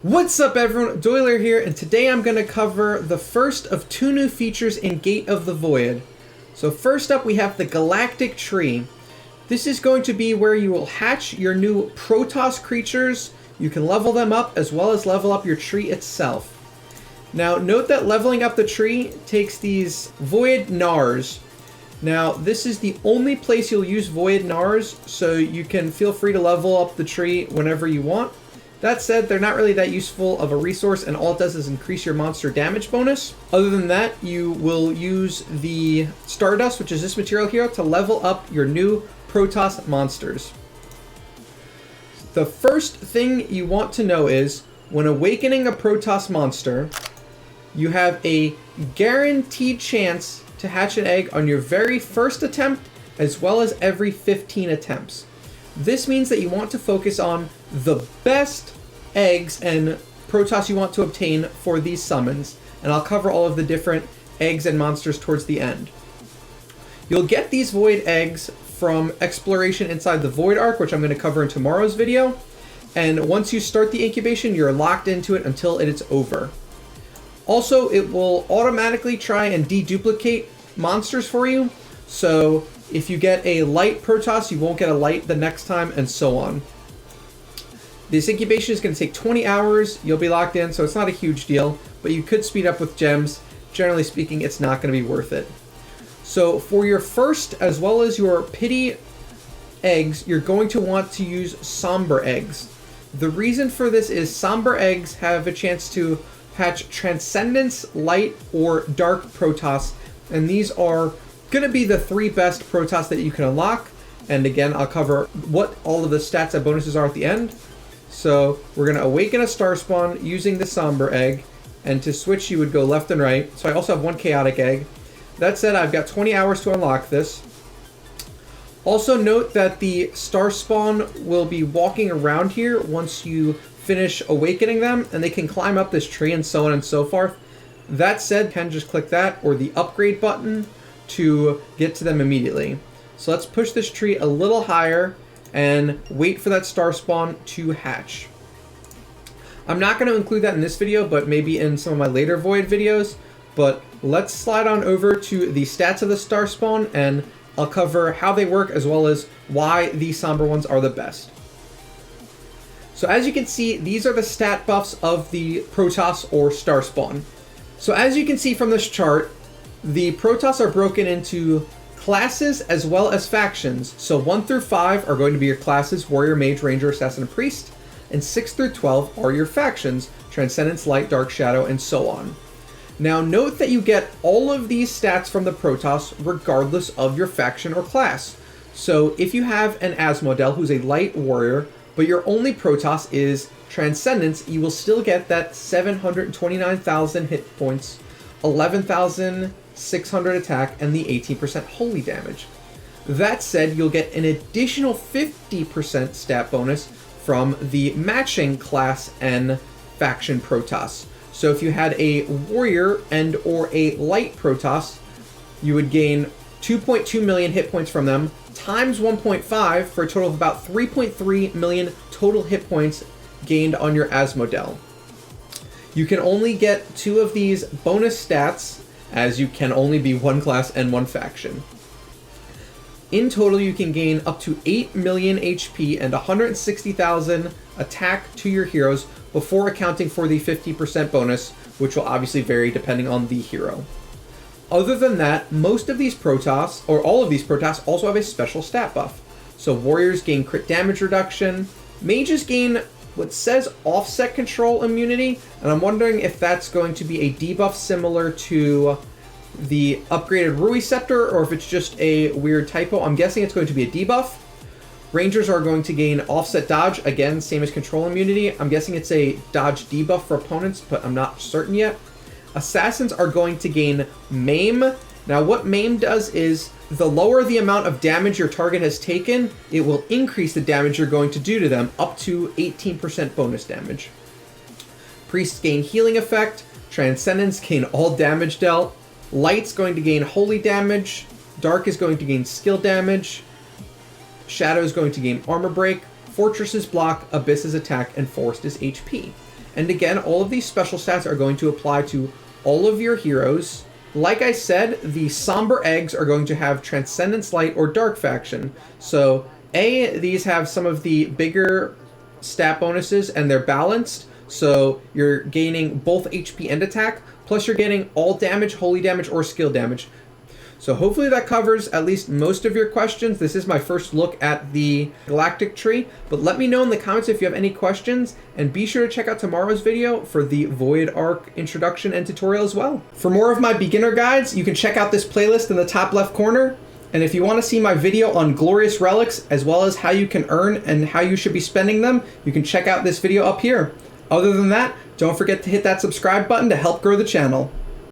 What's up everyone, Doyler here, and today I'm going to cover the first of two new features in Gate of the Void. So first up we have the Galactic Tree. This is going to be where you will hatch your new Protoss creatures. You can level them up as well as level up your tree itself. Now note that leveling up the tree takes these Void gnars. Now this is the only place you'll use Void gnars, so you can feel free to level up the tree whenever you want. That said, they're not really that useful of a resource, and all it does is increase your monster damage bonus. Other than that, you will use the Stardust, which is this material here, to level up your new Protoss monsters. The first thing you want to know is, when awakening a Protoss monster, you have a guaranteed chance to hatch an egg on your very first attempt, as well as every 15 attempts. This means that you want to focus on the best eggs and Protoss you want to obtain for these summons, and I'll cover all of the different eggs and monsters towards the end. You'll get these Void eggs from exploration inside the Void Ark, which I'm going to cover in tomorrow's video, and once you start the incubation, you're locked into it until it is over. Also, it will automatically try and deduplicate monsters for you, so if you get a light Protoss, you won't get a light the next time, and so on. This incubation is going to take 20 hours. You'll be locked in, so it's not a huge deal, but you could speed up with gems. Generally speaking, it's not going to be worth it. So for your first, as well as your pity eggs, you're going to want to use somber eggs. The reason for this is somber eggs have a chance to hatch Transcendence, Light, or Dark Protoss, and these are going to be the three best Protoss that you can unlock. And again, I'll cover what all of the stats and bonuses are at the end. So we're going to awaken a Starspawn using the Somber Egg, and to switch you would go left and right. So I also have one Chaotic Egg. That said, I've got 20 hours to unlock this. Also note that the Starspawn will be walking around here once you finish awakening them, and they can climb up this tree and so on and so forth. That said, you can just click that or the upgrade button to get to them immediately. So let's push this tree a little higher and wait for that Starspawn to hatch. I'm not going to include that in this video, but maybe in some of my later Void videos. But let's slide on over to the stats of the Starspawn, and I'll cover how they work as well as why these somber ones are the best. So as you can see, these are the stat buffs of the Protoss or Starspawn. So as you can see from this chart, the Protoss are broken into classes as well as factions. So 1 through 5 are going to be your classes: Warrior, Mage, Ranger, Assassin, and Priest. And 6 through 12 are your factions: Transcendence, Light, Dark, Shadow, and so on. Now note that you get all of these stats from the Protoss regardless of your faction or class. So if you have an Asmodel who's a Light Warrior, but your only Protoss is Transcendence, you will still get that 729,000 hit points, 11,600 attack, and the 18% holy damage. That said, you'll get an additional 50% stat bonus from the matching class and faction Protoss. So if you had a warrior and or a light Protoss, you would gain 2.2 million hit points from them, times 1.5 for a total of about 3.3 million total hit points gained on your Asmodel. You can only get 2 of these bonus stats, as you can only be one class and one faction. In total, you can gain up to 8 million HP and 160,000 attack to your heroes before accounting for the 50% bonus, which will obviously vary depending on the hero. Other than that, most of these Protoss, or all of these Protoss, also have a special stat buff. So warriors gain crit damage reduction, mages gain what says offset control immunity, and I'm wondering if that's going to be a debuff similar to the upgraded Rui Scepter, or if it's just a weird typo. I'm guessing it's going to be a debuff. Rangers are going to gain offset dodge, again, same as control immunity. I'm guessing it's a dodge debuff for opponents, but I'm not certain yet. Assassins are going to gain maim. Now what maim does is, the lower the amount of damage your target has taken, it will increase the damage you're going to do to them up to 18% bonus damage. Priests gain healing effect. Transcendence gain all damage dealt. Light's going to gain holy damage. Dark is going to gain skill damage. Shadow is going to gain armor break. Fortresses block, Abyss is attack, and Forest is HP. And again, all of these special stats are going to apply to all of your heroes. Like I said, the Somber Eggs are going to have Transcendence Light or Dark Faction. So, these have some of the bigger stat bonuses and they're balanced. So, you're gaining both HP and attack, plus you're getting all damage, holy damage, or skill damage. So hopefully that covers at least most of your questions. This is my first look at the Galactic Tree, but let me know in the comments if you have any questions, and be sure to check out tomorrow's video for the Void Ark introduction and tutorial as well. For more of my beginner guides, you can check out this playlist in the top left corner, and if you want to see my video on glorious relics, as well as how you can earn and how you should be spending them, you can check out this video up here. Other than that, don't forget to hit that subscribe button to help grow the channel.